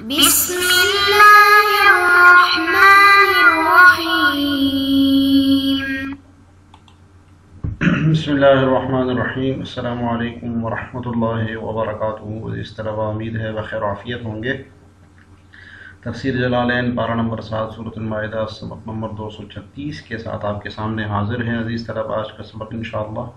بسم اللہ الرحمن الرحیم۔ بسم اللہ الرحمن الرحیم۔ السلام علیکم ورحمۃ اللہ وبرکاتہ۔ اس طرح امید ہے بخیر عافیت ہوں گے۔ تفسیر جلالین پارہ نمبر 7 سورۃ المائدہ سبق نمبر 236 کے ساتھ آپ کے سامنے حاضر ہیں عزیز طلبہ۔ آج کا سبق انشاءاللہ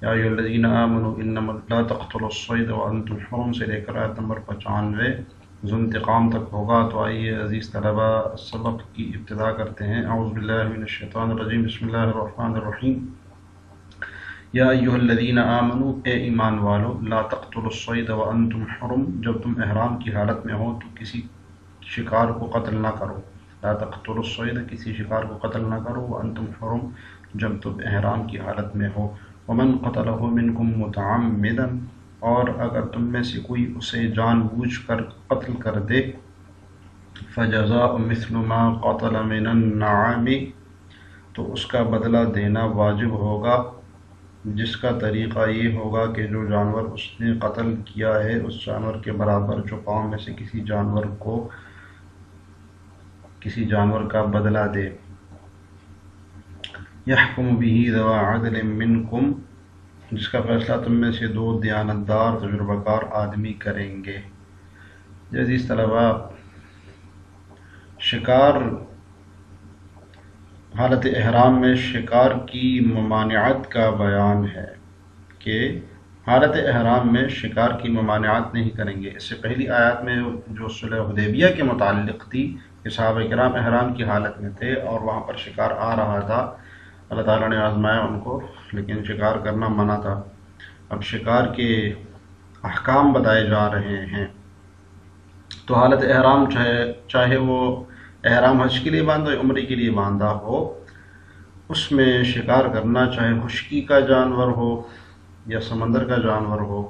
یا ایھا الذین آمنوا انما لا تقتلوا الصید وانتم حرم سے لے کر آیت نمبر 95 ذو انتقام تک ہوگا۔ تو آئیے عزیز طلبہ سبق کی ابتدا کرتے ہیں۔ اعوذ باللہ من الشیطان الرجیم، بسم اللہ الرحمن الرحیم۔ یا ایھا الذین آمنوا، اے ایمان والو، لا تقتلوا الصید وانتم حرم، جب تم احرام کی حالت میں ہو تو کسی شکار کو قتل نہ کرو۔ لا تقتلوا الصید، کسی شکار کو قتل نہ کرو، وانتم حرم، جب تم احرام کی حالت میں ہو۔ ومن قتلہ منکم متعمدا، اور اگر تم میں سے کوئی اسے جان بوجھ کر قتل کر دے، فجزاء مثل ما قتل من النعام، تو اس کا بدلہ دینا واجب ہوگا، جس کا طریقہ یہ ہوگا کہ جو جانور اس نے قتل کیا ہے اس جانور کے برابر جو قوم میں سے کسی جانور کا بدلہ دے۔ یحکم بہ ذو عدل منکم، جس کا فیصلہ تم میں سے دو دیانتدار تجربہ کار آدمی کریں گے۔ عزیز طلبہ، شکار حالت احرام میں شکار کی ممانعت کا بیان ہے کہ حالت احرام میں شکار کی ممانعت نہیں کریں گے۔ اس سے پہلی آیات میں جو صلح حدیبیہ کے متعلق تھی کہ صحابہ کرام احرام کی حالت میں تھے اور وہاں پر شکار آ رہا تھا، اللہ تعالیٰ نے آزمایا ان کو، لیکن شکار کرنا منع تھا۔ اب شکار کے احکام بتائے جا رہے ہیں۔ تو حالت احرام چاہے وہ احرام حج کے لیے باندھا یا عمرے کے لیے باندھا ہو، اس میں شکار کرنا چاہے خشکی کا جانور ہو یا سمندر کا جانور ہو،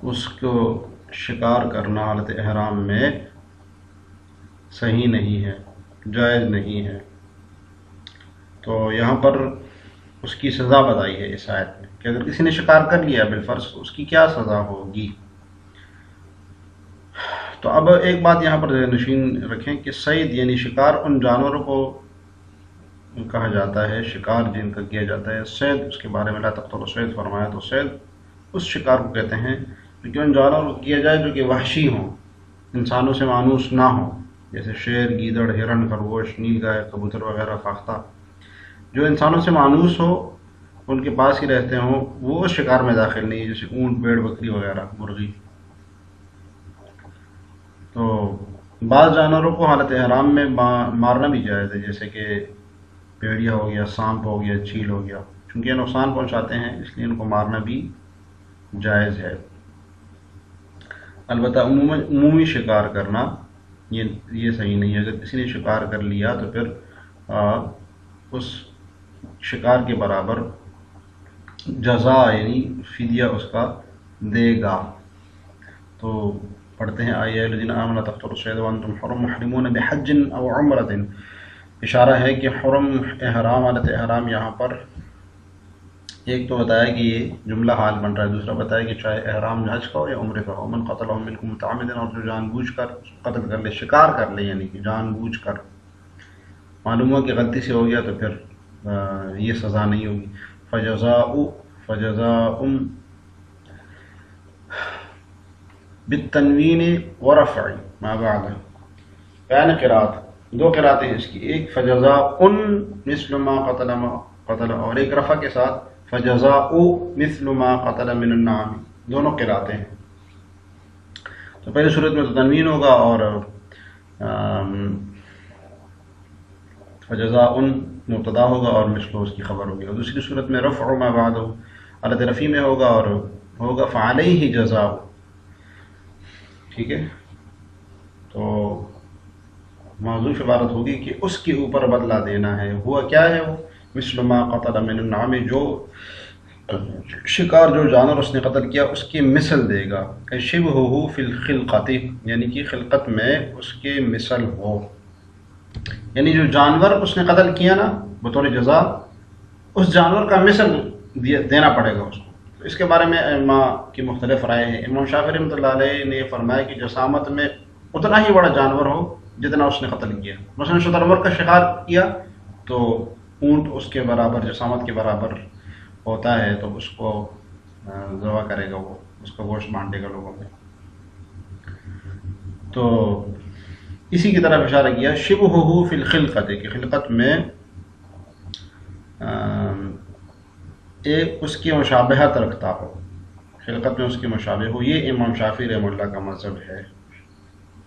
اس کو شکار کرنا حالت احرام میں صحیح نہیں ہے، جائز نہیں ہے۔ تو یہاں پر اس کی سزا بتائی ہے اس آیت میں کہ اگر کسی نے شکار کر لیا بالفرض تو اس کی کیا سزا ہوگی۔ تو اب ایک بات یہاں پر ذہن نشین رکھیں کہ صید یعنی شکار ان جانوروں کو کہا جاتا ہے، شکار جن کا کیا جاتا ہے۔ صید، اس کے بارے میں لا تقتلوا الصید فرمایا، تو صید اس شکار کو کہتے ہیں جو ان جانوروں کو کیا جائے جو کہ وحشی ہوں، انسانوں سے مانوس نہ ہوں، جیسے شیر، گیدڑ، ہرن، خرگوش، نیل گائے، کبوتر وغیرہ، فاختہ، جو انسانوں سے مانوس ہو، ان کے پاس ہی رہتے ہوں، وہ اس شکار میں داخل نہیں ہے، جیسے اونٹ، بھیڑ، بکری وغیرہ، مرغی۔ تو بعض جانوروں کو حالت احرام میں مارنا بھی جائز ہے، جیسے کہ بھیڑیا ہو گیا، سانپ ہو گیا، چیل ہو گیا، چونکہ یہ نقصان پہنچاتے ہیں اس لیے ان کو مارنا بھی جائز ہے۔ البتہ عمومی شکار کرنا یہ صحیح نہیں ہے۔ اگر کسی نے شکار کر لیا تو پھر اس شکار کے برابر جزا یعنی فدیہ اس کا دے گا۔ تو پڑھتے ہیں آیہ الذین آمنوا لا تقتلوا الصید وانتم حرم محرمون بحج او عمرۃ۔ اشارہ ہے کہ حرم احرام، حالت احرام یہاں پر ایک تو بتایا کہ یہ جملہ حال بن رہا ہے، دوسرا بتایا کہ چاہے احرام حج کا ہو یا عمرے کا ہو۔ من قتلہ منکم متعمدا، اور جو جان بوجھ کر قتل کر لے، شکار کر لے، یعنی کہ جان بوجھ کر، معلوم ہو کہ غلطی سے ہو گیا تو پھر یہ سزا نہیں ہوگی۔ فجزاء بالتنوین ورفع ما بعد، بیان قرات، دو قراتیں ہیں اس کی، ایک فجزاء مثل ما قتل، اور ایک رفع کے ساتھ فجزاء مثل ما قتل من النعام، دونوں قراتیں ہیں۔ تو پہلی صورت میں تو تنوین ہوگا اور فجزاء مبتدا ہوگا اور مثل اس کی خبر ہوگی، اور دوسری صورت میں رفع ما بعد حالت رفیع میں ہوگا اور ہوگا فعلیہ جزاء، ٹھیک ہے۔ تو معذوف عبارت ہوگی کہ اس کے اوپر بدلہ دینا ہے۔ ہوا کیا ہے وہ؟ مثل ما قتل من النعام، جو شکار جو جانور اس نے قتل کیا اس کی مثل دے گا۔ شبہہ فی الخلقۃ، یعنی کہ خلقت میں اس کے مثل ہو، یعنی جو جانور اس نے قتل کیا نا بطور جزا، اس جانور کا مثل دینا پڑے گا اس کو۔ اس کے بارے میں علماء کی مختلف رائے ہیں۔ امام شافعی رحمۃ اللہ علیہ نے فرمایا کہ جسامت میں اتنا ہی بڑا جانور ہو جتنا اس نے قتل کیا، مثلا شترمرغ کا شکار کیا تو اونٹ اس کے برابر جسامت کے برابر ہوتا ہے، تو اس کو ذبح کرے گا، وہ اس کا گوشت بانٹے گا لوگوں میں۔ تو اسی کی طرف اشارہ کیا شبہہ فی الخلقت، کہ خلقت میں ایک اس کی مشابہت رکھتا ہو، خلقت میں اس کی مشابہ ہو۔ یہ امام شافعی رحمہ اللہ کا مذہب ہے،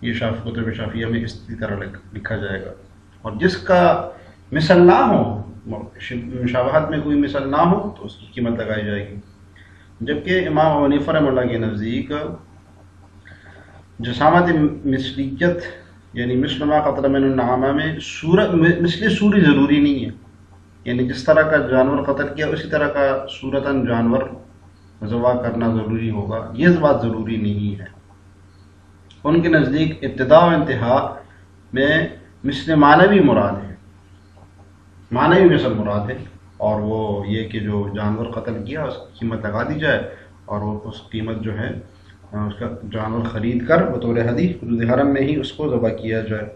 یہ کتب شافعیہ میں اسی طرح لکھا جائے گا۔ اور جس کا مثل نہ ہو، مشابہت میں کوئی مثل نہ ہو، تو اس کی قیمت لگائی جائے گی۔ جبکہ امام ابو حنیفہ رحمہ اللہ کے نزدیک جسامت مثلیت یعنی مثل ما قتل من النعامہ میں مثل سوری ضروری نہیں ہے، یعنی جس طرح کا جانور قتل کیا اسی طرح کا صورتاً جانور ذبح کرنا ضروری ہوگا، یہ بات ضروری نہیں ہے۔ ان کے نزدیک ابتداء و انتہا میں مثل معنوی مراد ہے، معنوی مثل مراد ہے، اور وہ یہ کہ جو جانور قتل کیا اس کی قیمت لگا دی جائے، اور وہ اس قیمت جو ہے اس کا جانور خرید کر بطور ہدی حدود حرم میں ہی اس کو ذبح کیا جائے،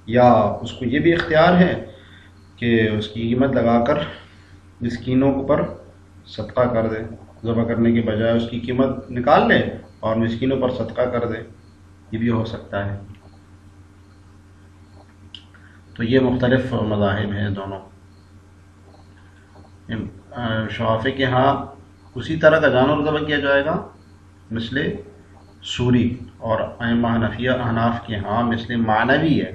یا اس کو یہ بھی اختیار ہے کہ اس کی قیمت لگا کر مسکینوں پر صدقہ کر دے، ذبح کرنے کے بجائے اس کی قیمت نکال لے اور مسکینوں پر صدقہ کر دے، یہ بھی ہو سکتا ہے۔ تو یہ مختلف مذاہب ہیں دونوں۔ شافعی کے ہاں اسی طرح کا جانور ذبح کیا جائے گا مثل سوری، اور ائمہ حنفیہ احناف کے ہاں مثل معنوی ہے،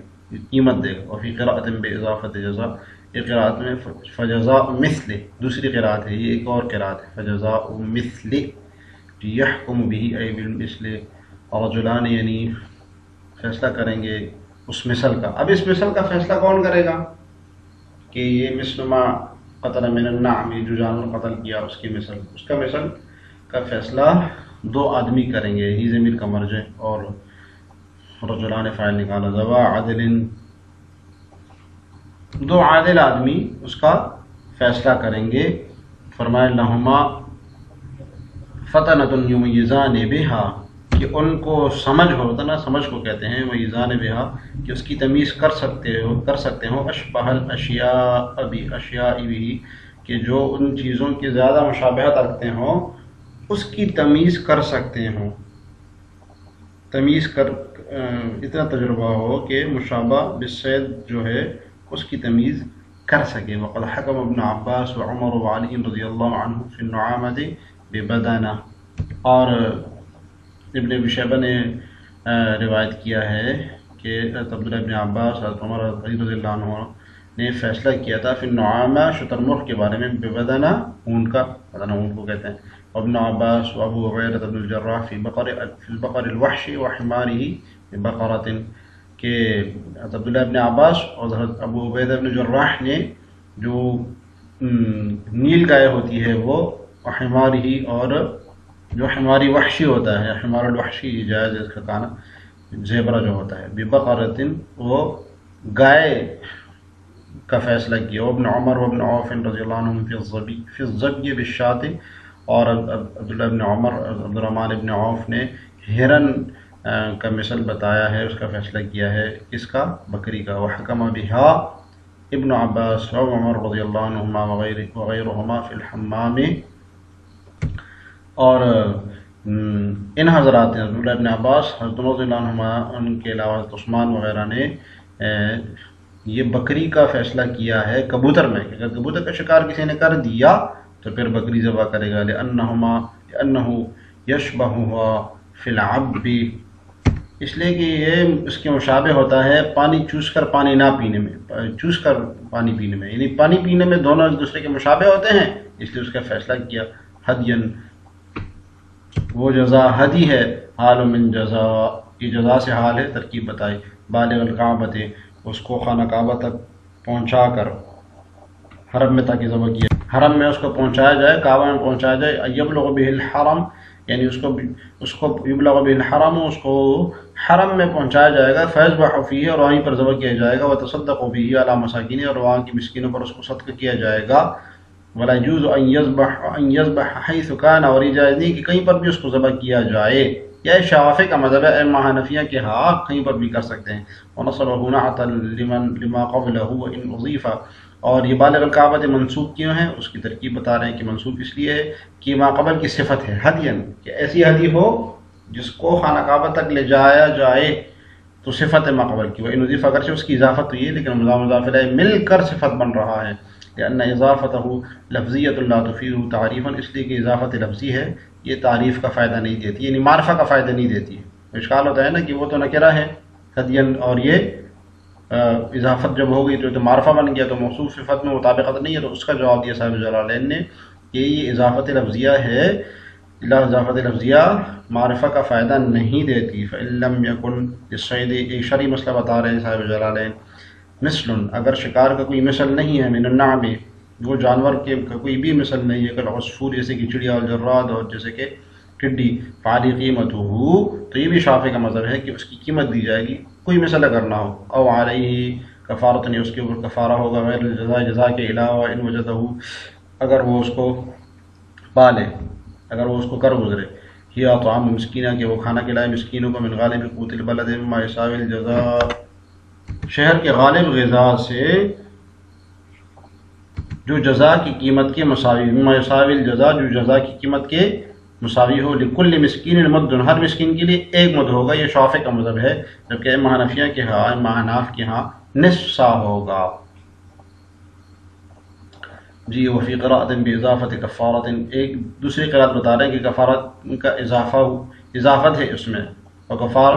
قیمت دے گا۔ اور فی قراءۃ باضافۃ جزاء، ایک قراءت میں فجزاء مثل، دوسری قراءت ہے، یہ ایک اور قراءت ہے فجزاء مثل یحکم به ای بالمثل، رجلان یعنی فیصلہ کریں گے اس مثل کا۔ اب اس مثل کا فیصلہ کون کرے گا کہ یہ مثل ما قتل من النعم، جو جانور قتل کیا اس کی مثل، اس کا مثل کا فیصلہ دو آدمی کریں گے، ہی ضمیر کا مرجع، اور رجلان فاعل نکالا، ذوا عدل، دو عادل آدمی اس کا فیصلہ کریں گے۔ فرمایا لہما فطنۃ یمیزان بہا، کہ ان کو سمجھ ہوتا نا، سمجھ کو کہتے ہیں یمیزان بہا، کہ اس کی تمیز کر سکتے ہو اشبہ الاشیاء باشیاء بھی، کہ جو ان چیزوں کی زیادہ مشابہت رکھتے ہوں اس کی تمیز کر سکتے ہوں، تمیز کر اتنا تجربہ ہو کہ مشابہ بالصید جو ہے اس کی تمیز کر سکے۔ وقد حکم ابن عباس وعمر وعلی رضی اللہ عنہ فی النعامۃ ببدنہ، اور ابن ابی شیبہ نے روایت کیا ہے کہ عبداللہ ابن عباس اور عمر رضی اللہ عنہ نے فیصلہ کیا تھا فی النعامہ شترمرغ کے بارے میں، ببدنہ اونٹ کا، بدنہ اونٹ کو کہتے ہیں، ابن عباس و ابو عبیدہ بن الجراح فی البقر الوحش وحمارہ بقرۃ، کہ عبداللہ ابن عباس اور حضرت ابو عبیدہ بن الجراح نے جو نیل گائے ہوتی ہے وہ حمارہ، اور جو حماری وحشی ہوتا ہے، حمار الوحشی جائز اس کا کہنا، زیبرا جو ہوتا ہے، ببقرۃ وہ گائے کا فیصلہ کیا۔ ابن عمر و ابن عوف رضی اللہ عنہم فی الظبی بالشاۃ، اور عبداللہ ابن عمر عبد الرحمن ابن عوف نے ہرن کا مثل بتایا ہے، اس کا فیصلہ کیا ہے، اس کا بکری کا۔ وحکم بہا ابن عباس و عمر رضی اللہ عنہما وغیرہما فی الحمام، اور ان حضرات نے، عبداللہ ابن عباس، حضرت عمر رضی اللہ عنہما، ان کے علاوہ حضرت عثمان وغیرہ نے یہ بکری کا فیصلہ کیا ہے کبوتر میں، کہ اگر کبوتر کا شکار کسی نے کر دیا تو پھر بکری ذبح کرے گا، لأنہ یشبہھا فی العب، اس لیے کہ یہ اس کے مشابہ ہوتا ہے پانی چوس کر پانی نہ پینے میں، چوس کر پانی پینے میں، یعنی پانی پینے میں دونوں ایک دوسرے کے مشابہ ہوتے ہیں، اس لیے اس کا فیصلہ کیا۔ ہدین، وہ جزا ہدی ہے، حال من جزا، یہ جزا سے حال ہے، ترکیب بتائی، بالغ الکعبۃ، اس کو خانہ کعبہ تک پہنچا کر، حرم میں تاکہ ذبح کیا، حرم میں اس کو پہنچایا جائے، کعبہ میں پہنچایا جائے، یبلغ بہ الحرم، یعنی اس کو یبلغ بہ الحرم، اس کو حرم میں پہنچایا جائے گا، فیذبح فیہ، اور وہیں پر ذبح کیا جائے گا، وتصدق بہ علی مساکین، اور وہاں کی مسکینوں پر اس کو صدقہ کیا جائے گا، ولا يجوز ان يذبح حيث كان، اور یہ جائز نہیں کہ کہیں پر بھی اس کو ذبح کیا جائے. یہ شافعی کا مذہب ہے، امام حنفیہ کے ہاں کہیں پر بھی کر سکتے ہیں. ونصبه نعتا لما قبله وان اضيف، اور یہ بالغ الکعبۃ منسوب کیوں ہیں اس کی ترکیب بتا رہے ہیں کہ منسوب اس لیے ہے کہ ما قبل کی صفت ہے ہدین، کہ ایسی ہدی ہو جس کو خانہ کعبہ تک لے جایا جائے تو صفت ہے ما قبل کی. وان اضيف اگرچہ اس کی اضافت ہوئی ہے لیکن مضاف الیہ مل کر صفت بن رہا ہے. لأن اضافته لفظیۃ لا تفید تعریفا، اس لیے کہ اضافت لفظی ہے یہ تعریف کا فائدہ نہیں دیتی، یعنی معرفہ کا فائدہ نہیں دیتی. اشکال ہوتا ہے نا کہ وہ تو نکرہ ہے ہدین، اور یہ اضافت جب ہو گئی تو معرفہ بن گیا تو موصوف صفت میں مطابقت نہیں ہے. تو اس کا جواب دیا صاحب جلالین نے کہ یہ اضافت لفظیہ ہے، اضافت لفظیہ معرفہ کا فائدہ نہیں دیتی. فإن لم يكن للصيد، ایک شرعی مسئلہ بتا رہے ہیں صاحب جلالین. مثل، اگر شکار کا کوئی مثل نہیں ہے، من النعم، وہ جانور کے کوئی بھی مثل نہیں ہے، کالعصفور جیسے کہ چڑیا، والجراد، اور جیسے کہ ٹڈی، فعلی قیمتہ، تو یہ بھی شافعی کا مذہب ہے کہ اس کی قیمت دی جائے گی کوئی مثل اگر نہ ہو. او علیہ کفارۃ، اس کے اوپر کفارہ ہوگا، غیر الجزاء، جزا کے علاوہ، ان وجدہ، اگر وہ اس کو پالے، اگر وہ اس کو کر گزرے. ہی طعام مسکینہ، کہ وہ کھانا کھلائے مسکینوں کو، من غالب قوت البلد مما یساوی الجزاء، شہر کے غالب غذا سے جو جزا کی قیمت کے مساوی، مما یساوی الجزاء، جو جزا کی قیمت کے مساوی ہو. لکل مسکین مد، ہر مسکین کے لیے ایک مد ہوگا. یہ شافعی کا مذہب ہے، جبکہ امام حنفیہ کے ہاں، امام حناف کے ہاں نصف سا ہوگا. جی وفی قراءۃ باضافۃ کفارۃ، ایک دوسری قراءت بتا رہے ہیں کہ کفارت کا اضافت ہے اس میں. اور کفار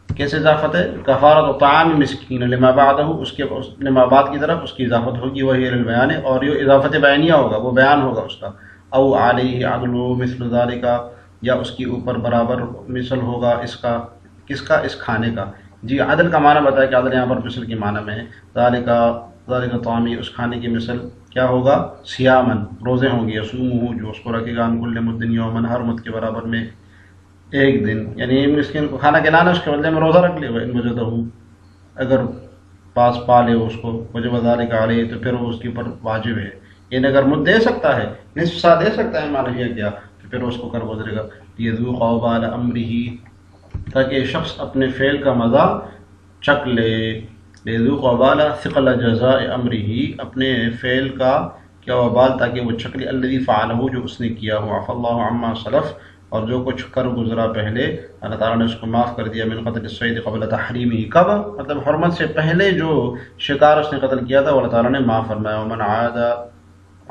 کیسے اضافت ہے؟ کفارۃ طعام مسکین لما بعدہ، اس کے لما بعد کی طرف اس کی اضافت ہوگی، وہی البیان، اور یہ اضافت بیانیہ ہوگا، وہ بیان ہوگا اس کا. او علیہ عدل مثل ذالک، یا اس کے اوپر برابر مثل ہوگا اس کا، کس کا؟ اس کھانے کا. جی عدل کا معنی بتایا کہ عدل یہاں پر مثل کے معنی میں ہے. ذالک طعامی، اس کھانے کی مثل کیا ہوگا؟ سیامن، روزے ہوں گے. یصومہ، جو اس کو رکھے گا، عن کل مد یومن، ہر مد کے برابر میں ایک دن، یعنی مسکین کو کھانا کھلانا اس کے بدلے میں روزہ رکھ لے گا. ان وجدہ، اگر پاس پالے اس کو، وجب ذالک علیہ، تو پھر وہ اس کے اوپر واجب ہے. یعنی اگر مد دے سکتا ہے، نصف سا دے سکتا ہے معنی یہ کیا، تو پھر اس کو کر گزرے گا. یذوق وبال امرہ، تاکہ شخص اپنے فعل کا مزہ چکھ لے. یذوق وبال ثقل جزاء امرہ، اپنے فعل کا کیا وبال تاکہ وہ چکھ لے. الذی فعلہ، جو اس نے کیا ہو. عفا اللہ عما سلف، اور جو کچھ کر گزرا پہلے اللہ تعالیٰ نے اس کو معاف کر دیا. من قتل الصید قبل تحریمہ، کب؟ مطلب حرمت سے پہلے جو شکار اس نے قتل کیا تھا وہ اللہ تعالیٰ نے معاف فرمایا. ومن عاد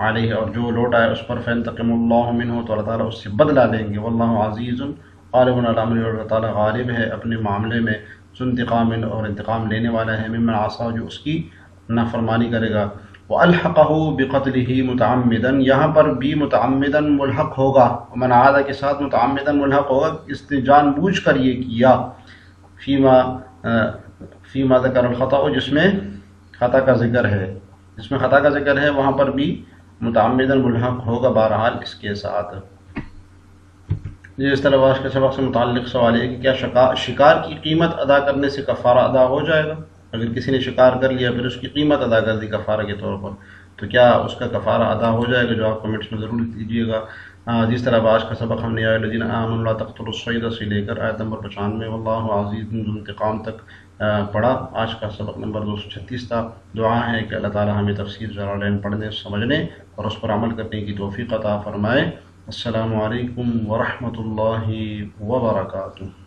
علیہ، اور جو لوٹ آئے اس پر، فینتقم اللہ منہ، تو اللہ تعالیٰ اس سے بدلہ لیں گے. واللہ عزیز غالب علی امرہ، اور اللہ تعالیٰ غالب ہے اپنے معاملے میں. ذو انتقام، اور انتقام لینے والا ہے. ممن عصا، جو اس کی نافرمانی کرے گا. وَأَلْحَقَهُ بِقَتْلِهِ مُتَعَمِّدًا، یہاں پر بھی متعمدًا ملحق ہوگا. ومن عاد کے ساتھ متعمدًا ملحق ہوگا، اس نے جان بوجھ کر یہ کیا. فیما ذکر الخطأ، جس میں خطا کا ذکر ہے، جس میں خطا کا ذکر ہے وہاں پر بھی متعمدًا ملحق ہوگا بہرحال اس کے ساتھ. اس طرح آج کے سبق سے متعلق سوال ہے کہ کیا شکار کی قیمت ادا کرنے سے کفارہ ادا ہو جائے گا؟ اگر کسی نے شکار کر لیا پھر اس کی قیمت ادا کر دی کفارہ کے طور پر، تو کیا اس کا کفارہ ادا ہو جائے گا؟ جو آپ کمنٹس میں ضرور دیجیے گا. جس طرح آج کا سبق ہم نے آئے الذین آمنوا لا تقتلوا الصید سے لے کر آیت نمبر 95 واللہ عزیز ذو انتقام تک پڑھا. آج کا سبق نمبر 236 تھا. دعا ہے کہ اللہ تعالی ہمیں تفسیر جلالین پڑھنے، سمجھنے اور اس پر عمل کرنے کی توفیق عطا فرمائے. السلام علیکم ورحمۃ اللہ وبرکاتہ.